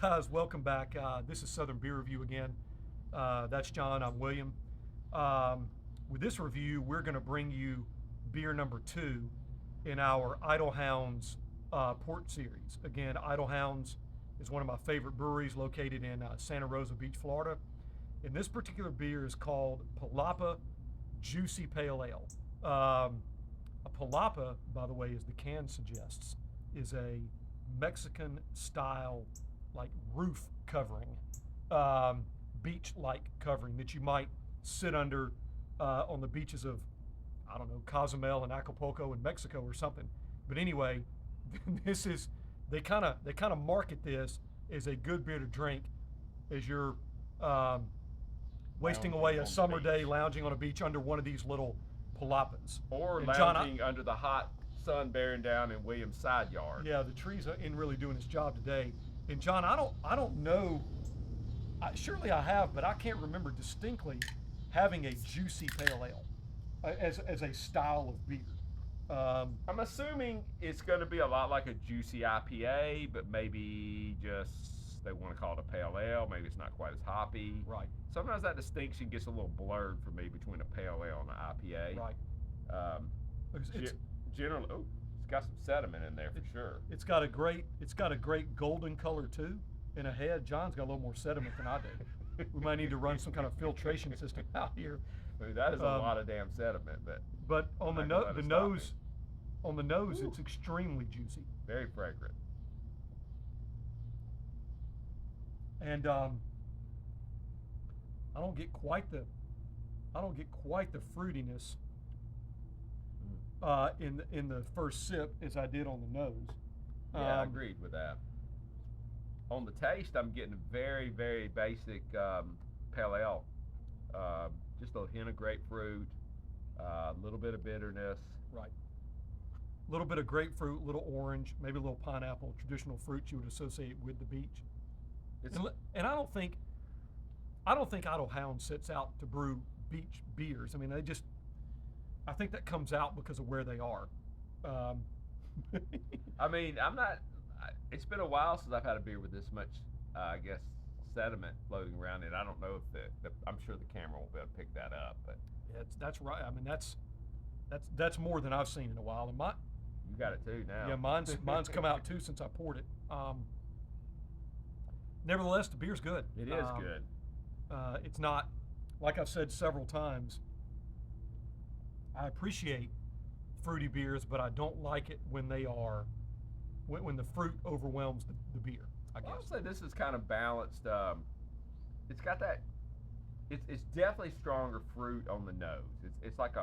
guys, welcome back. This is Southern Beer Review again. That's John, I'm William. With this review, we're going to bring you beer number 2 in our Idyll Hounds Porch series. Again, Idyll Hounds is one of my favorite breweries located in Santa Rosa Beach, Florida. And this particular beer is called Palapa Juicy Pale Ale. A palapa, by the way, as the can suggests, is a Mexican style like roof covering, beach-like covering that you might sit under on the beaches of, I don't know, Cozumel and Acapulco in Mexico or something. But anyway, this is, they kind of market this as a good beer to drink as you're wasting away a summer day lounging on a beach under one of these little palapas. Or and lounging John, under the hot sun bearing down in William's side yard. Yeah, the trees ain't really doing its job today. And John, I don't know, surely I have, but I can't remember distinctly having a juicy pale ale as a style of beer. I'm assuming it's going to be a lot like a juicy IPA, but maybe just they want to call it a pale ale. Maybe it's not quite as hoppy. Right. Sometimes that distinction gets a little blurred for me between a pale ale and an IPA. Right. Generally, it's got some sediment in there for sure. It's got a great golden color too. In a head, John's got a little more sediment than I do. We might need to run some kind of filtration system out here. I mean, that is a lot of damn sediment, but on the nose, it's extremely juicy. Very fragrant. And I don't get quite the fruitiness in the first sip as I did on the nose. Yeah, I agreed with that. On the taste, I'm getting a very, very basic pale ale. Just a hint of grapefruit, a little bit of bitterness. Right. A little bit of grapefruit, a little orange, maybe a little pineapple, traditional fruits you would associate with the beach. And I don't think Idyll Hounds sets out to brew beach beers. I mean, I think that comes out because of where they are. I mean, it's been a while since I've had a beer with this much, I guess, sediment floating around it. I don't know if I'm sure the camera won't be able to pick that up, but yeah, that's right. I mean, that's more than I've seen in a while. And you got it too now. Yeah, mine's come out too since I poured it. Nevertheless, the beer's good. It is good. It's not, like I've said several times, I appreciate fruity beers, but I don't like it when when the fruit overwhelms the beer, I guess. I would say this is kind of balanced. It's got that, it's definitely stronger fruit on the nose. It's like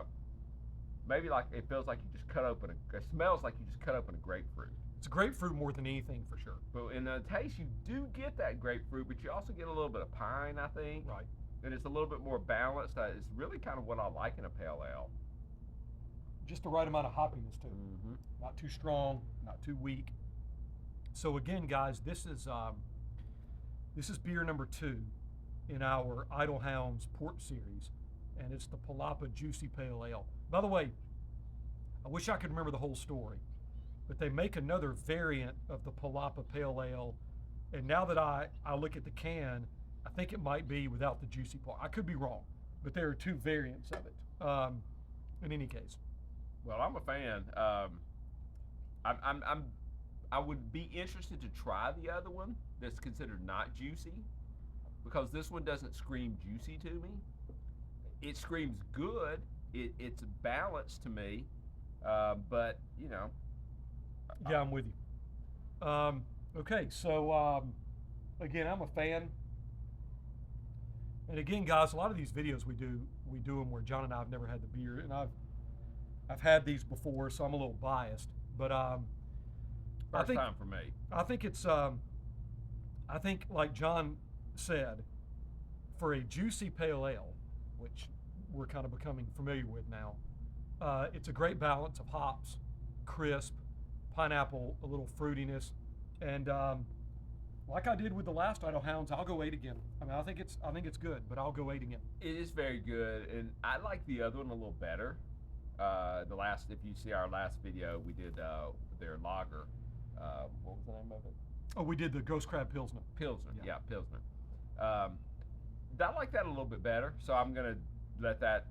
maybe like it feels like you just cut open it smells like you just cut open a grapefruit. It's grapefruit more than anything for sure. But in the taste, you do get that grapefruit, but you also get a little bit of pine, I think. Right. And it's a little bit more balanced. It's really kind of what I like in a pale ale. Just the right amount of hoppiness too. Mm-hmm. Not too strong, not too weak. So again, guys, this is beer number 2 in our Idyll Hounds Porch series, and it's the Palapa Juicy Pale Ale. By the way, I wish I could remember the whole story, but they make another variant of the Palapa Pale Ale, and now that I look at the can, I think it might be without the juicy part. I could be wrong, but there are 2 variants of it. In any case. Well, I'm a fan. I would be interested to try the other one that's considered not juicy, because this one doesn't scream juicy to me. It screams good. It's balanced to me, but you know. Yeah, I'm with you. Okay, so again, I'm a fan. And again, guys, a lot of these videos we do them where John and I have never had the beer, and I've had these before, so I'm a little biased. But First time for me. I think it's I think, like John said, for a juicy pale ale, which we're kind of becoming familiar with now, it's a great balance of hops, crisp, pineapple, a little fruitiness, and like I did with the last Idyll Hounds, I'll go 8 again. I mean, I think it's good, but I'll go 8 again. It is very good, and I like the other one a little better. If you see our last video, we did their lager. What was the name of it? Oh, we did the Ghost Crab Pilsner. Pilsner, Yeah. yeah, Pilsner. I like that a little bit better, so I'm gonna let that.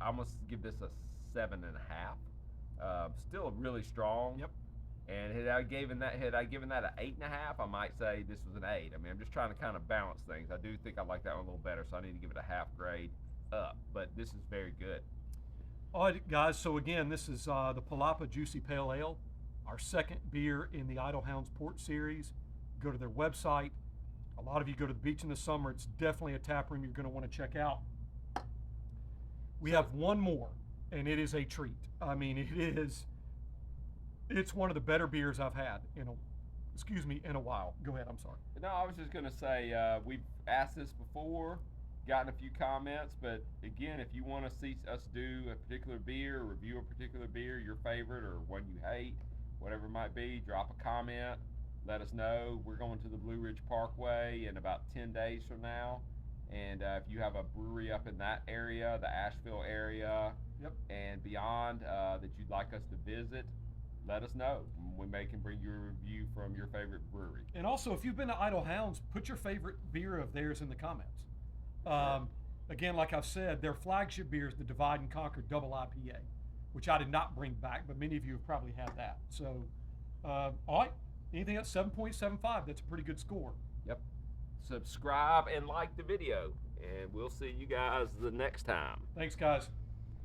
I'm gonna give this a 7.5. Still really strong. Yep. And had I given that an 8.5, I might say this was an 8. I mean, I'm just trying to kind of balance things. I do think I like that one a little better, so I need to give it a half grade up. But this is very good. All right, guys. So again, this is the Palapa Juicy Pale Ale, our second beer in the Idyll Hounds Porch series. Go to their website. A lot of you go to the beach in the summer. It's definitely a tap room you're going to want to check out. We have one more, and it is a treat. I mean, it's one of the better beers I've had in a while. Go ahead. I'm sorry. No, I was just gonna say we've asked this before, gotten a few comments, but again, if you want to see us do a particular beer, or review a particular beer, your favorite or one you hate, whatever it might be, drop a comment. Let us know. We're going to the Blue Ridge Parkway in about 10 days from now. And if you have a brewery up in that area, the Asheville area, Yep. and beyond, that you'd like us to visit, let us know. We can bring you a review from your favorite brewery. And also, if you've been to Idyll Hounds, put your favorite beer of theirs in the comments. Again, like I've said, their flagship beer is the Divide and Conquer Double IPA, which I did not bring back, but many of you have probably had that. So, all right, anything at 7.75, that's a pretty good score. Yep. Subscribe and like the video, and we'll see you guys the next time. Thanks, guys.